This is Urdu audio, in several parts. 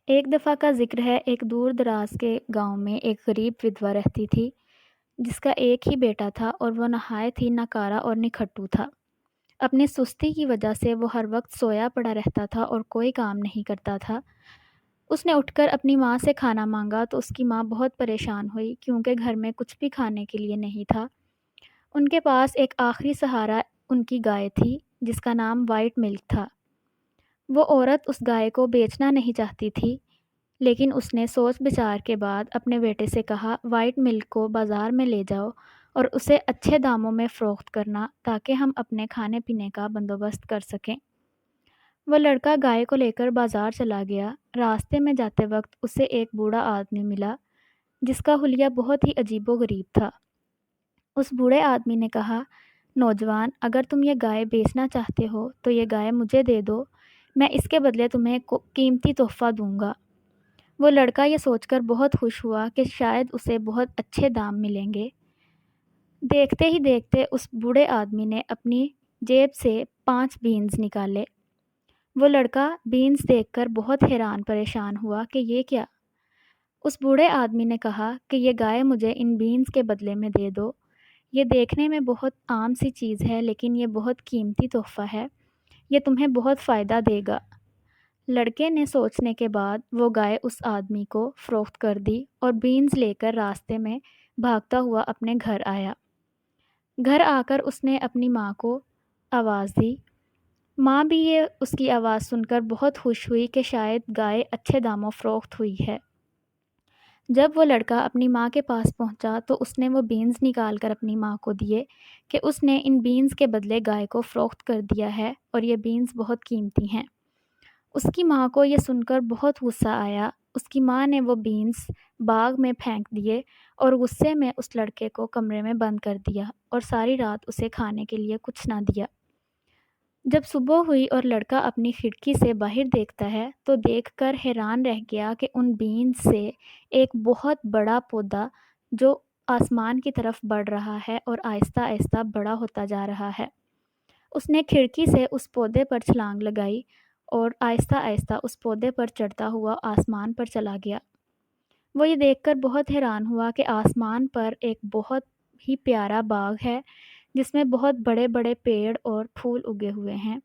ایک دفعہ کا ذکر ہے، ایک دور دراز کے گاؤں میں ایک غریب ودوا رہتی تھی، جس کا ایک ہی بیٹا تھا اور وہ نہایت ہی ناکارہ اور نکھٹو تھا۔ اپنی سستی کی وجہ سے وہ ہر وقت سویا پڑا رہتا تھا اور کوئی کام نہیں کرتا تھا۔ اس نے اٹھ کر اپنی ماں سے کھانا مانگا تو اس کی ماں بہت پریشان ہوئی کیونکہ گھر میں کچھ بھی کھانے کے لیے نہیں تھا۔ ان کے پاس ایک آخری سہارا ان کی گائے تھی، جس کا نام وائٹ ملک تھا۔ وہ عورت اس گائے کو بیچنا نہیں چاہتی تھی، لیکن اس نے سوچ بچار کے بعد اپنے بیٹے سے کہا، وائٹ ملک کو بازار میں لے جاؤ اور اسے اچھے داموں میں فروخت کرنا تاکہ ہم اپنے کھانے پینے کا بندوبست کر سکیں۔ وہ لڑکا گائے کو لے کر بازار چلا گیا۔ راستے میں جاتے وقت اسے ایک بوڑھا آدمی ملا جس کا حلیہ بہت ہی عجیب و غریب تھا۔ اس بوڑھے آدمی نے کہا، نوجوان، اگر تم یہ گائے بیچنا چاہتے ہو تو یہ گائے مجھے دے دو، میں اس کے بدلے تمہیں قیمتی تحفہ دوں گا۔ وہ لڑکا یہ سوچ کر بہت خوش ہوا کہ شاید اسے بہت اچھے دام ملیں گے۔ دیکھتے ہی دیکھتے اس بوڑھے آدمی نے اپنی جیب سے 5 بینز نکالے۔ وہ لڑکا بینز دیکھ کر بہت حیران پریشان ہوا کہ یہ کیا؟ اس بوڑھے آدمی نے کہا کہ یہ گائے مجھے ان بینز کے بدلے میں دے دو۔ یہ دیکھنے میں بہت عام سی چیز ہے، لیکن یہ بہت قیمتی تحفہ ہے، یہ تمہیں بہت فائدہ دے گا۔ لڑکے نے سوچنے کے بعد وہ گائے اس آدمی کو فروخت کر دی اور بینز لے کر راستے میں بھاگتا ہوا اپنے گھر آیا۔ گھر آ کر اس نے اپنی ماں کو آواز دی۔ ماں بھی یہ اس کی آواز سن کر بہت خوش ہوئی کہ شاید گائے اچھے داموں فروخت ہوئی ہے۔ جب وہ لڑکا اپنی ماں کے پاس پہنچا تو اس نے وہ بینز نکال کر اپنی ماں کو دیے کہ اس نے ان بینز کے بدلے گائے کو فروخت کر دیا ہے اور یہ بینز بہت قیمتی ہیں۔ اس کی ماں کو یہ سن کر بہت غصہ آیا۔ اس کی ماں نے وہ بینز باغ میں پھینک دیے اور غصے میں اس لڑکے کو کمرے میں بند کر دیا اور ساری رات اسے کھانے کے لیے کچھ نہ دیا۔ جب صبح ہوئی اور لڑکا اپنی کھڑکی سے باہر دیکھتا ہے تو دیکھ کر حیران رہ گیا کہ ان بینز سے ایک بہت بڑا پودا جو آسمان کی طرف بڑھ رہا ہے اور آہستہ آہستہ بڑا ہوتا جا رہا ہے۔ اس نے کھڑکی سے اس پودے پر چھلانگ لگائی اور آہستہ آہستہ اس پودے پر چڑھتا ہوا آسمان پر چلا گیا۔ وہ یہ دیکھ کر بہت حیران ہوا کہ آسمان پر ایک بہت ہی پیارا باغ ہے جس میں بہت بڑے بڑے پیڑ اور پھول اگے ہوئے ہیں۔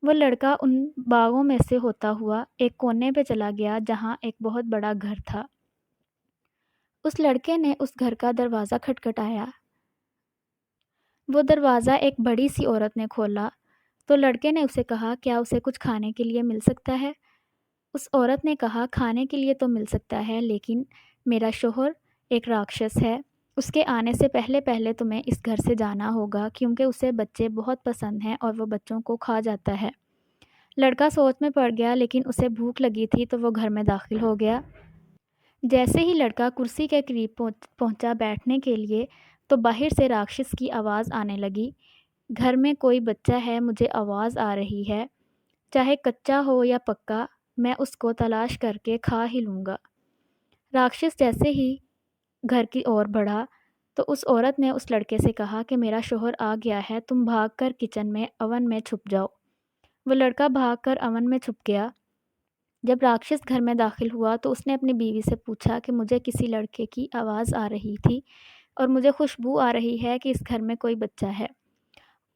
وہ لڑکا ان باغوں میں سے ہوتا ہوا ایک کونے پہ چلا گیا جہاں ایک بہت بڑا گھر تھا۔ اس لڑکے نے اس گھر کا دروازہ کھٹکھٹایا۔ وہ دروازہ ایک بڑی سی عورت نے کھولا تو لڑکے نے اسے کہا، کیا اسے کچھ کھانے کے لیے مل سکتا ہے؟ اس عورت نے کہا، کھانے کے لیے تو مل سکتا ہے، لیکن میرا شوہر ایک راکشس ہے، اس کے آنے سے پہلے پہلے تمہیں اس گھر سے جانا ہوگا کیونکہ اسے بچے بہت پسند ہیں اور وہ بچوں کو کھا جاتا ہے۔ لڑکا سوچ میں پڑ گیا، لیکن اسے بھوک لگی تھی تو وہ گھر میں داخل ہو گیا۔ جیسے ہی لڑکا کرسی کے قریب پہنچا بیٹھنے کے لیے تو باہر سے راکشس کی آواز آنے لگی، گھر میں کوئی بچہ ہے، مجھے آواز آ رہی ہے، چاہے کچا ہو یا پکا، میں اس کو تلاش کر کے کھا ہی لوں گا۔ راکشس جیسے ہی گھر کی اور بڑھا تو اس عورت نے اس لڑکے سے کہا کہ میرا شوہر آ گیا ہے، تم بھاگ کر کچن میں اوون میں چھپ جاؤ۔ وہ لڑکا بھاگ کر اوون میں چھپ گیا۔ جب راکشس گھر میں داخل ہوا تو اس نے اپنی بیوی سے پوچھا کہ مجھے کسی لڑکے کی آواز آ رہی تھی اور مجھے خوشبو آ رہی ہے کہ اس گھر میں کوئی بچہ ہے۔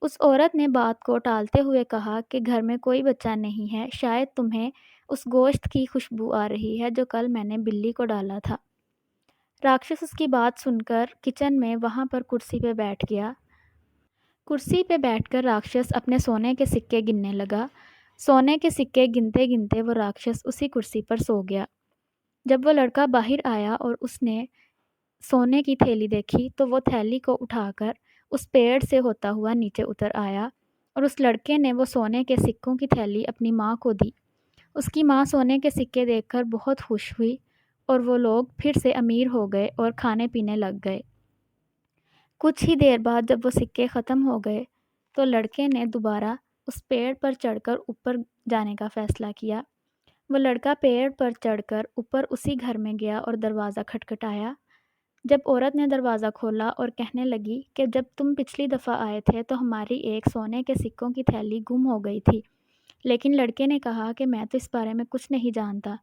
اس عورت نے بات کو ٹالتے ہوئے کہا کہ گھر میں کوئی بچہ نہیں ہے، شاید تمہیں اس گوشت کی خوشبو آ رہی ہے جو کل میں نے بلی کو ڈالا تھا۔ راکشس اس کی بات سن کر کچن میں وہاں پر کرسی پہ بیٹھ گیا۔ کرسی پہ بیٹھ کر راکشس اپنے سونے کے سکے گننے لگا۔ سونے کے سکے گنتے گنتے وہ راکشس اسی کرسی پر سو گیا۔ جب وہ لڑکا باہر آیا اور اس نے سونے کی تھیلی دیکھی تو وہ تھیلی کو اٹھا کر اس پیڑ سے ہوتا ہوا نیچے اتر آیا اور اس لڑکے نے وہ سونے کے سکوں کی تھیلی اپنی ماں کو دی۔ اس کی ماں سونے کے سکے دیکھ کر بہت خوش ہوئی اور وہ لوگ پھر سے امیر ہو گئے اور کھانے پینے لگ گئے۔ کچھ ہی دیر بعد جب وہ سکے ختم ہو گئے تو لڑکے نے دوبارہ اس پیڑ پر چڑھ کر اوپر جانے کا فیصلہ کیا۔ وہ لڑکا پیڑ پر چڑھ کر اوپر اسی گھر میں گیا اور دروازہ کھٹکھٹایا۔ جب عورت نے دروازہ کھولا اور کہنے لگی کہ جب تم پچھلی دفعہ آئے تھے تو ہماری ایک سونے کے سکوں کی تھیلی گم ہو گئی تھی، لیکن لڑکے نے کہا کہ میں تو اس بارے میں کچھ نہیں جانتا،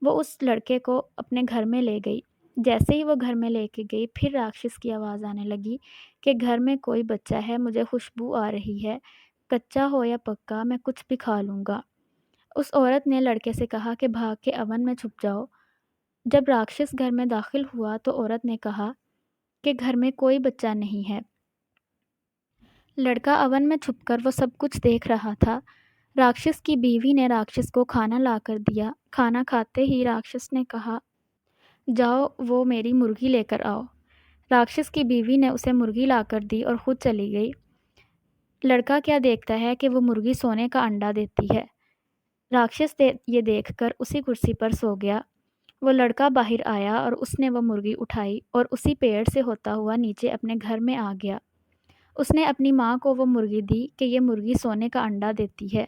وہ اس لڑکے کو اپنے گھر میں لے گئی۔ جیسے ہی وہ گھر میں لے کے گئی، پھر راکشس کی آواز آنے لگی کہ گھر میں کوئی بچہ ہے، مجھے خوشبو آ رہی ہے، کچا ہو یا پکا میں کچھ بھی کھا لوں گا۔ اس عورت نے لڑکے سے کہا کہ بھاگ کے اوون میں چھپ جاؤ۔ جب راکشس گھر میں داخل ہوا تو عورت نے کہا کہ گھر میں کوئی بچہ نہیں ہے۔ لڑکا اوون میں چھپ کر وہ سب کچھ دیکھ رہا تھا۔ راکشس کی بیوی نے راکشس کو کھانا لا کر دیا۔ کھانا کھاتے ہی راکشس نے کہا، جاؤ وہ میری مرغی لے کر آؤ۔ راکشس کی بیوی نے اسے مرغی لا کر دی اور خود چلی گئی۔ لڑکا کیا دیکھتا ہے کہ وہ مرغی سونے کا انڈا دیتی ہے۔ راکشس یہ دیکھ کر اسی کرسی پر سو گیا۔ وہ لڑکا باہر آیا اور اس نے وہ مرغی اٹھائی اور اسی پیڑ سے ہوتا ہوا نیچے اپنے گھر میں آ گیا۔ اس نے اپنی ماں کو وہ مرغی دی کہ یہ مرغی سونے کا انڈا دیتی ہے۔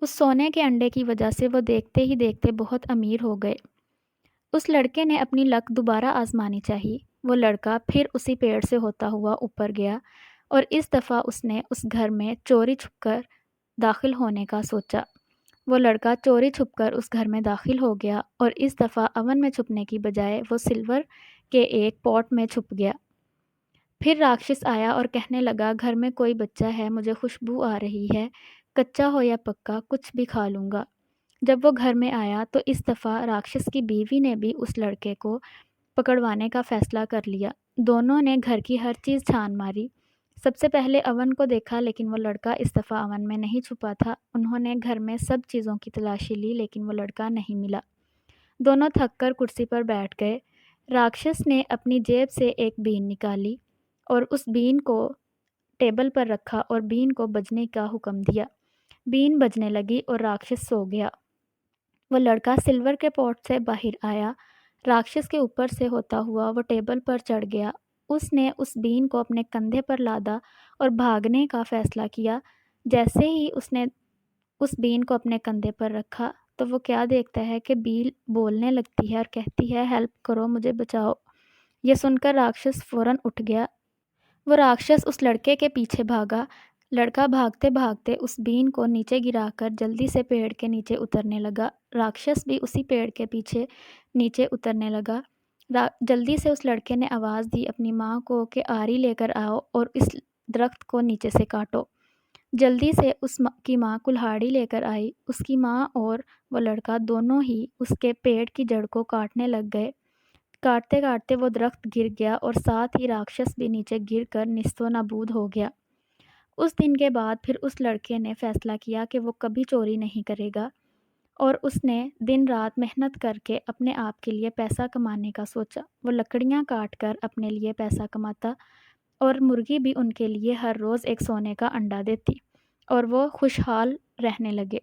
اس سونے کے انڈے کی وجہ سے وہ دیکھتے ہی دیکھتے بہت امیر ہو گئے۔ اس لڑکے نے اپنی لک دوبارہ آزمانی چاہی۔ وہ لڑکا پھر اسی پیڑ سے ہوتا ہوا اوپر گیا اور اس دفعہ اس نے اس گھر میں چوری چھپ کر داخل ہونے کا سوچا۔ وہ لڑکا چوری چھپ کر اس گھر میں داخل ہو گیا اور اس دفعہ اوون میں چھپنے کی بجائے وہ سلور کے ایک پاٹ میں چھپ گیا۔ پھر راکشس آیا اور کہنے لگا، گھر میں کوئی بچہ ہے، مجھے خوشبو آ رہی ہے، کچا ہو یا پکا کچھ بھی کھا لوں گا۔ جب وہ گھر میں آیا تو اس دفعہ راکشس کی بیوی نے بھی اس لڑکے کو پکڑوانے کا فیصلہ کر لیا۔ دونوں نے گھر کی ہر چیز چھان ماری۔ سب سے پہلے اوون کو دیکھا لیکن وہ لڑکا اس دفعہ اوون میں نہیں چھپا تھا۔ انہوں نے گھر میں سب چیزوں کی تلاشی لی لیکن وہ لڑکا نہیں ملا۔ دونوں تھک کر کرسی پر بیٹھ گئے۔ راکشس نے اپنی جیب سے ایک بین نکالی اور اس بین کو ٹیبل پر رکھا اور بین کو بجنے کا حکم دیا۔ بین بجنے لگی اور راکشس سو گیا۔ وہ لڑکا سلور کے پاٹ سے باہر آیا۔ راکشس کے اوپر سے ہوتا ہوا وہ ٹیبل پر چڑھ گیا۔ اس نے اس بین کو اپنے کندھے پر لادا اور بھاگنے کا فیصلہ کیا۔ جیسے ہی اس نے اس بین کو اپنے کندھے پر رکھا تو وہ کیا دیکھتا ہے کہ بیل بولنے لگتی ہے اور کہتی ہے، ہیلپ کرو، مجھے بچاؤ۔ یہ سن کر راکشس فوراً اٹھ گیا۔ وہ راکشس اس لڑکے کے پیچھے بھاگا۔ لڑکا بھاگتے بھاگتے اس بین کو نیچے گرا کر جلدی سے پیڑ کے نیچے اترنے لگا۔ راکشس بھی اسی پیڑ کے پیچھے نیچے اترنے لگا۔ جلدی سے اس لڑکے نے آواز دی اپنی ماں کو کہ آری لے کر آؤ اور اس درخت کو نیچے سے کاٹو۔ جلدی سے اس کی ماں کلہاڑی لے کر آئی۔ اس کی ماں اور وہ لڑکا دونوں ہی اس کے پیڑ کی جڑ کو کاٹنے لگ گئے۔ کاٹتے کاٹتے وہ درخت گر گیا اور ساتھ ہی راکشس بھی نیچے گر کر نیست و نابود ہو گیا۔ اس دن کے بعد پھر اس لڑکے نے فیصلہ کیا کہ وہ کبھی چوری نہیں کرے گا اور اس نے دن رات محنت کر کے اپنے آپ کے لیے پیسہ کمانے کا سوچا۔ وہ لکڑیاں کاٹ کر اپنے لیے پیسہ کماتا اور مرغی بھی ان کے لیے ہر روز ایک سونے کا انڈا دیتی اور وہ خوشحال رہنے لگے۔